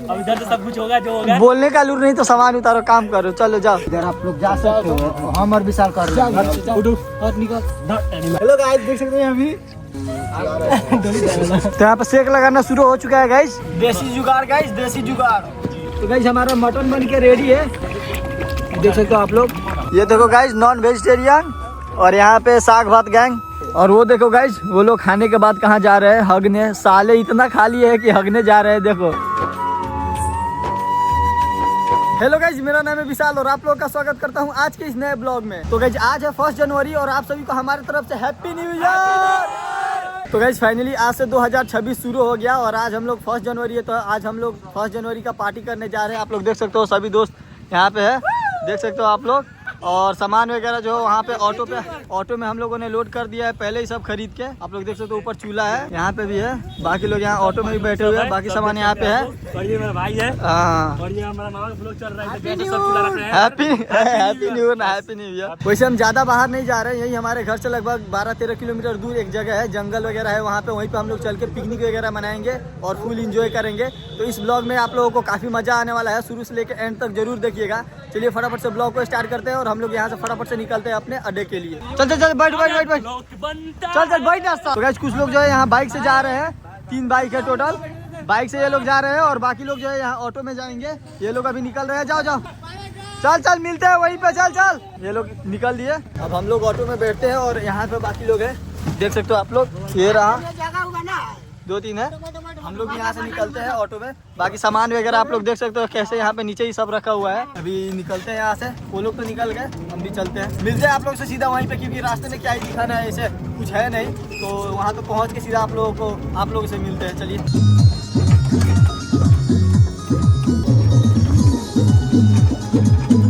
अब इधर तो सब कुछ होगा जो होगा। बोलने का लूर नहीं तो सामान उतारो, काम करो, चलो जाओ। इधर आप लोग जा सकते हो, हम और विशाल कर रहे हैं। हेलो गाइस, देख सकते हैं अभी तो यहाँ पे सेक लगाना शुरू हो चुका है गाइस। देसी जुगाड़ गाइस, देसी जुगाड़। तो गाइस हमारा मटन बन के रेडी है, देख सकते हो आप लोग। ये देखो गाइस नॉन वेजिटेरियन, और यहाँ पे साग भात गैंग। और वो देखो गाइस, वो लोग खाने के बाद कहाँ जा रहे हैं? हगने। साले इतना खा लिए है कि हगने जा रहे हैं, देखो। हेलो गाइस, मेरा नाम है विशाल और आप लोग का स्वागत करता हूँ आज के इस नए ब्लॉग में। तो गाइस आज है 1 जनवरी और आप सभी को हमारी तरफ से हैप्पी न्यू ईयर। तो गाइस फाइनली आज से 2026 शुरू हो गया और आज हम लोग 1 जनवरी है, तो आज हम लोग 1 जनवरी का पार्टी करने जा रहे हैं। आप लोग देख सकते हो सभी दोस्त यहाँ पे है, देख सकते हो आप लोग। और सामान वगैरह जो वहाँ पे ऑटो में हम लोगों ने लोड कर दिया है पहले ही सब खरीद के। आप लोग देख सकते हो ऊपर चूल्हा है, यहाँ पे भी है। बाकी लोग यहाँ ऑटो में भी बैठे हुए हैं, बाकी सामान यहाँ पे है। और ये मेरा भाई है, हाँ, और ये हमारा मामा का ब्लॉग चल रहा है। Happy new year. वैसे हम ज्यादा बाहर नहीं जा रहे हैं, यही हमारे घर से लगभग 12-13 किलोमीटर दूर एक जगह है, जंगल वगैरह है वहाँ पे। वहीं पे हम लोग चल के पिकनिक वगैरह मनाएंगे और फुल इंजॉय करेंगे। तो इस ब्लॉग में आप लोगों को काफी मजा आने वाला है, शुरू से लेकर एंड तक जरूर देखिएगा। चलिए फटाफट से ब्लॉग को स्टार्ट करते हैं और हम लोग यहाँ से फटाफट से निकलते हैं अपने अड्डे के लिए। चल बैठ। चल बैठ रास्ता। तो गाइस कुछ लोग जो है यहाँ बाइक से जा रहे हैं, 3 बाइक है टोटल। बाइक से ये लोग जा रहे हैं और बाकी लोग जो है यहाँ ऑटो में जाएंगे। ये लोग अभी निकल रहे हैं, जाओ चल मिलते हैं वहीं पे, चल। ये लोग निकल दिए, अब हम लोग ऑटो में बैठते हैं और यहाँ पे बाकी लोग हैं, देख सकते हो आप लोग। ये रहा 2-3 है, हम लोग यहाँ से निकलते हैं ऑटो में। बाकी सामान वगैरह आप लोग देख सकते हो कैसे यहाँ पे नीचे ही सब रखा हुआ है। अभी निकलते हैं यहाँ से, वो लोग तो निकल गए, हम भी चलते हैं। मिलते हैं आप लोग से सीधा वहीं पे, क्योंकि रास्ते में क्या ही दिखाना है, ऐसे कुछ है नहीं। तो वहाँ पे पहुँच के सीधा आप लोगों से मिलते हैं। चलिए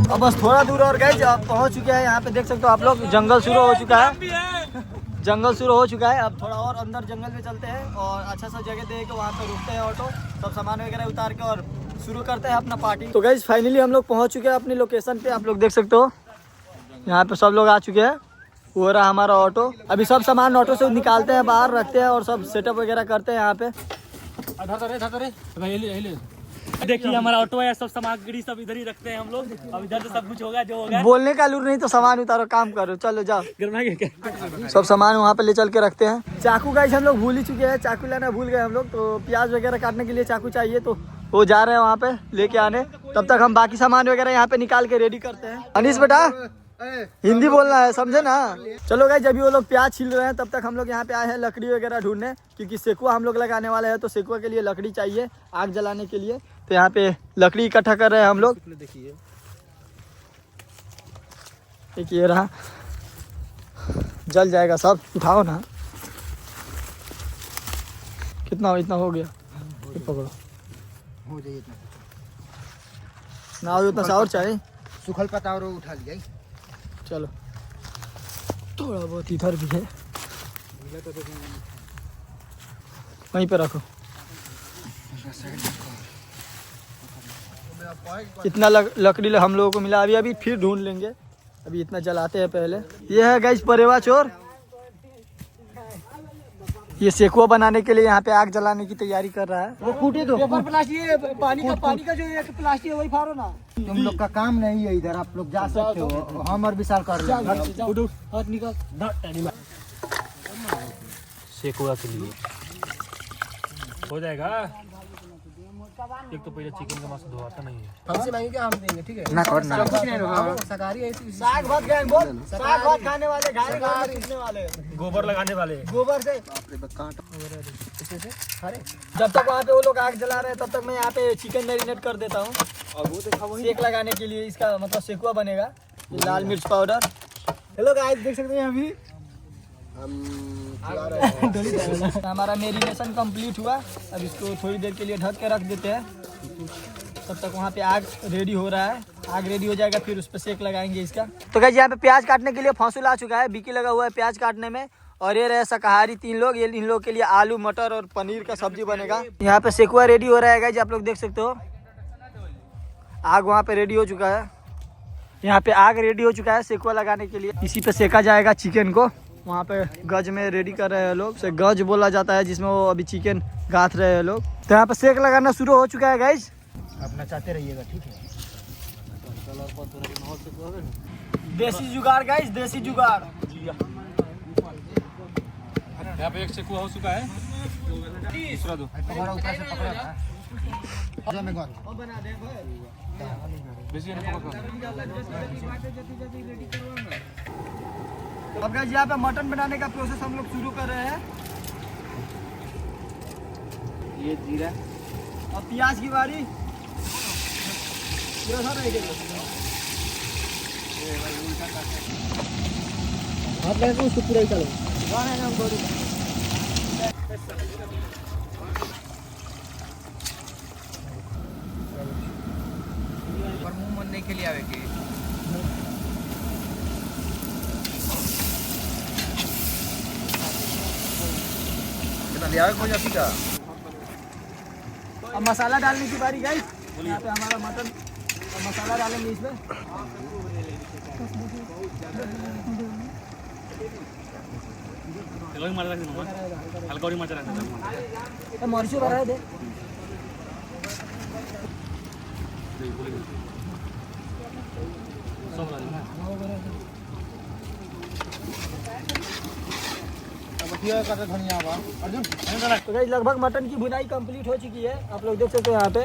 अब बस थोड़ा दूर और गए, अब पहुँच चुके हैं यहाँ पे, देख सकते हो आप लोग। जंगल शुरू हो चुका है, अब थोड़ा और अंदर जंगल में चलते हैं और अच्छा सा जगह देख के वहाँ पे रुकते हैं ऑटो, सब सामान वगैरह उतार के और शुरू करते हैं अपना पार्टी। तो गाइस फाइनली हम लोग पहुँच चुके हैं अपनी लोकेशन पे, आप लोग देख सकते हो। यहाँ पे सब लोग आ चुके हैं, वो रहा हमारा ऑटो। अभी सब सामान ऑटो से निकालते हैं, बाहर रखते हैं और सब सेटअप वगैरह करते हैं यहाँ पे। देखिए हमारा ऑटो है, सब सामग्री सब इधर ही रखते हैं हम लोग। अब इधर तो सब कुछ होगा जो होगा। बोलने का लूर नहीं तो सामान उतारो, काम करो, चलो जाओ। सब सामान वहाँ पे ले चल के रखते हैं। चाकू गाइस हम लोग भूल ही चुके हैं, चाकू लाना भूल गए हम लोग। तो प्याज वगैरह काटने के लिए चाकू चाहिए, तो वो जा रहे हैं वहाँ पे लेके आने। तब तक हम बाकी सामान वगैरह यहाँ पे निकाल के रेडी करते हैं। अनीस बेटा हिंदी बोलना है, समझे ना। चलो गाइस जब वो लोग प्याज छील रहे हैं, तब तक हम लोग यहाँ पे आए हैं लकड़ी वगैरह ढूंढने, क्योंकि सेकुआ हम लोग लगाने वाले हैं। तो सेकुआ के लिए लकड़ी चाहिए आग जलाने के लिए। तो यहाँ पे लकड़ी इकट्ठा कर रहे हैं हम लोग। देखिए एक ये रहा, जल जाएगा सब, उठाओ ना। कितना इतना हो गया, पकड़ो हो जाए इतना ना, उतना सा और चाहिए। सुखल पत्ता और उठा लिया। चलो थोड़ा बहुत इधर भी है, वहीं पे रखो। इतना लकड़ी हम लोगों को मिला, अभी फिर ढूंढ लेंगे। अभी इतना जलाते हैं पहले। ये है गाइस परेवा चोर, ये सेकुआ बनाने के लिए यहाँ पे आग जलाने की तैयारी कर रहा है। वो कूटे दो प्लास्टिक, पानी का जो एक प्लास्टिक है वही फाड़ो ना। तुम लोग का काम नहीं है इधर, आप लोग जा सकते हो, हम और विशाल कर रहे हैं। सेकुआ के लिए हो जाएगा। एक तो पहले चिकन का मांस धोता नहीं है, हमसे मांगेंगे हम देंगे, ठीक है ना करना। शाकाहारी है, साग भात गए बोल, साग भात खाने वाले, घर में पीसने वाले, गोबर लगाने वाले, गोबर से। जब तक वहाँ पे वो लोग आग जला रहे हैं, तब तक मैं यहाँ पे चिकन मैरिनेट कर देता हूँ सेक लगाने के लिए। इसका मतलब सेकुआ बनेगा। लाल मिर्च पाउडर। हेलो गाइस देख सकते हैं अभी हमारा मैरिनेशन कंप्लीट हुआ। अब इसको थोड़ी देर के लिए ढक के रख देते हैं, तब तक वहाँ पे आग रेडी हो रहा है। आग रेडी हो जाएगा फिर उस पर सेक लगाएंगे इसका। तो गाइस यहाँ पे प्याज काटने के लिए फांसुल आ चुका है, बिकी लगा हुआ है प्याज काटने में। और ये रहे शाकाहारी 3 लोग, ये इन लोग के लिए आलू मटर और पनीर का सब्जी बनेगा। यहाँ पे सेकुआ रेडी हो रहा है गाइस, आप लोग देख सकते हो। आग वहाँ पे रेडी हो चुका है, यहाँ पे आग रेडी हो चुका है सेकुआ लगाने के लिए। इसी पे सेका जाएगा चिकन को। वहाँ पे गज में रेडी कर रहे हैं लोग, गज बोला जाता है जिसमें वो अभी चिकन गाथ रहे हैं लोग। तो यहाँ पे सेक लगाना शुरू हो चुका है गाइस। अपना चाहते रहिएगा, ठीक है। देसी जुगाड़ गाइस, देसी जुगाड़। यहाँ पे एक सेकु हो चुका है, दूसरा दो। हमारा ऊपर से पकड़ा था। अब गाइस यहाँ पे मटन बनाने का प्रोसेस हम लोग शुरू कर रहे हैं। ये जीरा, अब प्याज की बारी। पूरा सब रहेगा। हाथ लगा के उसको पूरा ही चलो। और मुंह मनने के लिए आवे के अब मसाला डालने की बारी गाइस। यहाँ पे हमारा मटन, अब मसाला डालेंगे इसमें। मर्ची बढ़ा दे। तो गाइस लगभग मटन की भुनाई कंप्लीट हो चुकी है। आप लोग देख सकते हो यहाँ पे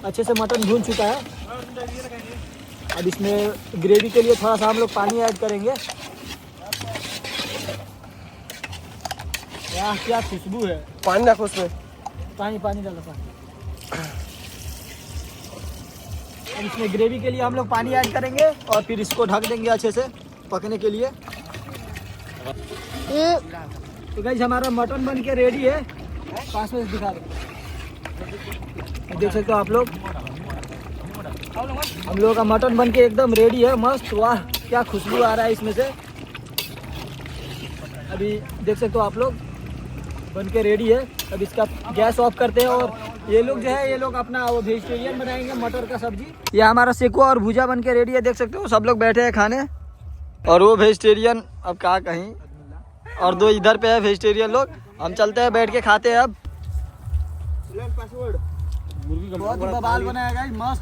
अच्छे से मटन भून चुका है। अब इसमें ग्रेवी के लिए थोड़ा सा हम लोग पानी ऐड करेंगे। यार क्या खुशबू है। पानी रखो उसमें। पानी डालो पानी। अब इसमें ग्रेवी के लिए हम लोग पानी ऐड करेंगे और फिर इसको ढक देंगे अच्छे से पकने के लिए। तो गाइस हमारा मटन बन के रेडी है। पास में दिखा दो, देख सकते हो आप लोग। हम लोगों का मटन बन के एकदम रेडी है, मस्त। वाह क्या खुशबू आ रहा है इसमें से। अभी देख सकते हो आप लोग बन के रेडी है। अब इसका गैस ऑफ करते हैं और ये लोग जो है, ये लोग अपना वो वेजिटेरियन बनाएंगे मटर का सब्जी। ये हमारा सेकुआ और भुजा बन के रेडी है, देख सकते हो। सब लोग बैठे हैं खाने और वो वेजिटेरियन अब कहाँ कहीं, और दो इधर पे है वेजिटेरियन लोग। हम चलते हैं, बैठ के खाते हैं अब। बहुत ही बवाल बना है गाइस, मस्त।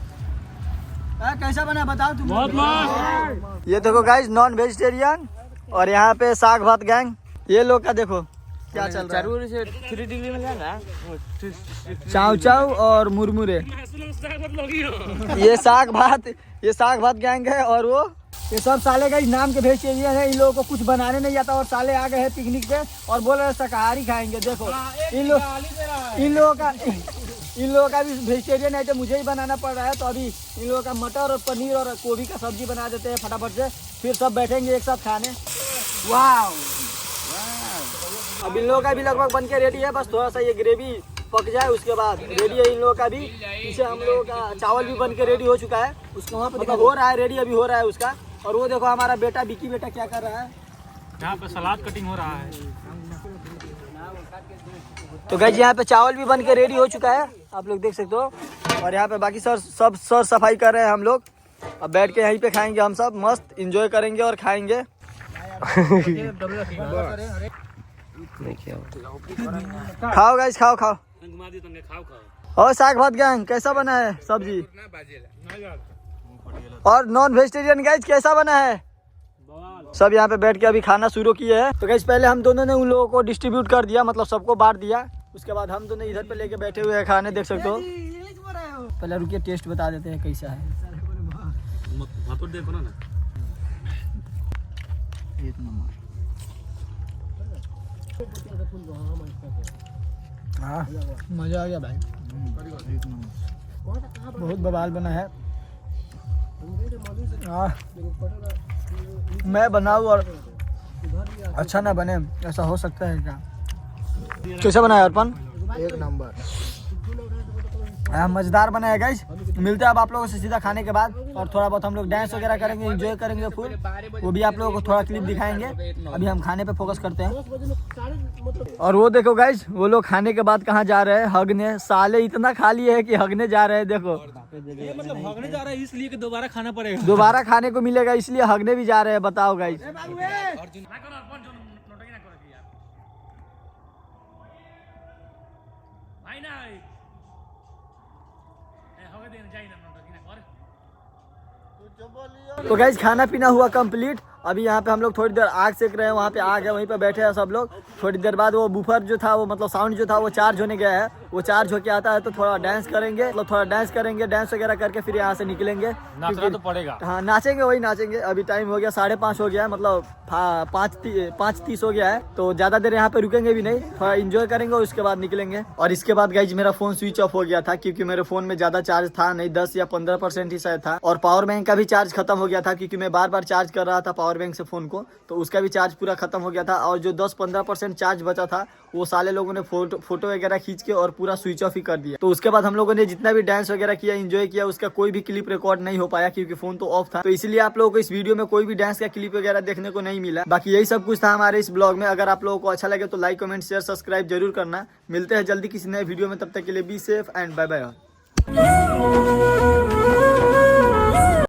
कैसा बना बताओ तुम। बहुत मस्त। ये देखो गाइस नॉन वेजिटेरियन, और यहाँ पे साग भात गैंग। ये लोग का देखो क्या चल रहा है। 3 डिग्री में जाना। चाव चाव और मुरमुरे। ये साग भात गैंग है। और वो ये सब साले गाइस नाम के वेजिटेरियन है। इन लोगों को कुछ बनाने नहीं आता और साले आ गए हैं पिकनिक पे और बोल रहे शाकाहारी खाएंगे। देखो इन लोगों का भी वेजिटेरियन आइटम मुझे ही बनाना पड़ रहा है। तो अभी इन लोगों का मटर और पनीर और गोभी का सब्जी बना देते हैं फटाफट से, फिर सब बैठेंगे एक साथ खाने। वाह अब इन लोगों का भी लगभग बन के रेडी है। बस थोड़ा सा ये ग्रेवी पक जाए उसके बाद रेडी है इन लोगों का भी। पीछे हम लोगों का चावल भी बन के रेडी हो चुका है। उसका वहाँ पे हो रहा है रेडी, अभी हो रहा है उसका। और वो देखो हमारा बेटा विकी बेटा क्या कर रहा है। यहाँ पे सलाद कटिंग हो रहा है। तो गाइस यहाँ पे चावल भी बन के रेडी हो चुका है, आप लोग देख सकते हो। और यहाँ पे बाकी सब सर सफाई कर रहे हैं हम लोग। अब बैठ के यहीं पे खाएंगे हम सब, मस्त एंजॉय करेंगे और खाएंगे। खाओ गाइस खाओ। और साग भात गैंग कैसा बना है सब्जी, और नॉन वेजिटेरियन गाइस कैसा बना है। सब यहाँ पे बैठ के अभी खाना शुरू किए हैं। तो गाइस पहले हम दोनों ने उन लोगों को डिस्ट्रीब्यूट कर दिया, मतलब सबको बांट दिया। उसके बाद हम दोनों इधर पे लेके बैठे हुए हैं खाने, देख सकते हो। पहले रुकिए टेस्ट बता देते हैं कैसा है। हाँ मजा आ गया भाई, बहुत बवाल बना है। मैं बनाऊँ और अच्छा ना बने, ऐसा हो सकता है क्या। कैसा बना है अर्पण। एक नंबर। मजेदार बना है गाइस। मिलते हैं अब आप लोगों से सीधा खाने के बाद, और थोड़ा बहुत हम लोग डांस वगैरह करेंगे, एंजॉय करेंगे फुल। वो भी आप लोगों को थोड़ा क्लिप दिखाएंगे। अभी हम खाने पे फोकस करते हैं। और वो देखो गाइस वो लोग खाने के बाद कहाँ जा रहे हैं, हगने। साले इतना खा लिए है कि हगने जा रहे हैं। देखो ये मतलब हगने जा रहा है इसलिए कि दोबारा खाना पड़ेगा, दोबारा खाने को मिलेगा इसलिए हगने भी जा रहे हैं। बताओ गाइस। तो गाइस खाना पीना हुआ कंप्लीट। अभी यहाँ पे हम लोग थोड़ी देर आग सेक रहे हैं, वहाँ पे आग है, वहीं पे बैठे हैं सब लोग। थोड़ी देर बाद वो बूफर जो था, वो मतलब साउंड जो था वो चार्ज होने गया है। वो चार्ज होके आता है तो थोड़ा डांस करेंगे, मतलब थोड़ा डांस करेंगे, डांस वगैरह करके फिर यहाँ से निकलेंगे। नाचना तो पड़ेगा। हाँ नाचेंगे, वही नाचेंगे। अभी टाइम हो गया 5:30 हो गया है, मतलब 5:30 हो गया है। तो ज्यादा देर यहाँ पे रुकेंगे भी नहीं, थोड़ा इंजॉय करेंगे और उसके बाद निकलेंगे। और इसके बाद गाइज मेरा फोन स्विच ऑफ हो गया था, क्योंकि मेरे फोन में ज्यादा चार्ज था नहीं, 10 या 15% ही शायद था। और पावर बैंक का भी चार्ज खत्म हो गया था, क्योंकि मैं बार बार चार्ज कर रहा था पावर बैंक से फोन को, तो उसका भी चार्ज पूरा खत्म हो गया था। और जो 10-15% चार्ज बचा था वो साले लोगों ने फोटो वगैरह खींच के और पूरा स्विच ऑफ ही कर दिया। तो उसके बाद हम लोगों ने जितना भी डांस वगैरह किया, एंजॉय किया, उसका कोई भी क्लिप रिकॉर्ड नहीं हो पाया, क्योंकि फोन तो ऑफ था। तो इसलिए आप लोगों को इस वीडियो में कोई भी डांस का क्लिप वगैरह देखने को नहीं मिला। बाकी यही सब कुछ था हमारे इस ब्लॉग में। अगर आप लोगों को अच्छा लगे तो लाइक, कमेंट, शेयर, सब्सक्राइब जरूर करना। मिलते हैं जल्दी किसी नए वीडियो में, तब तक के लिए be safe and bye bye.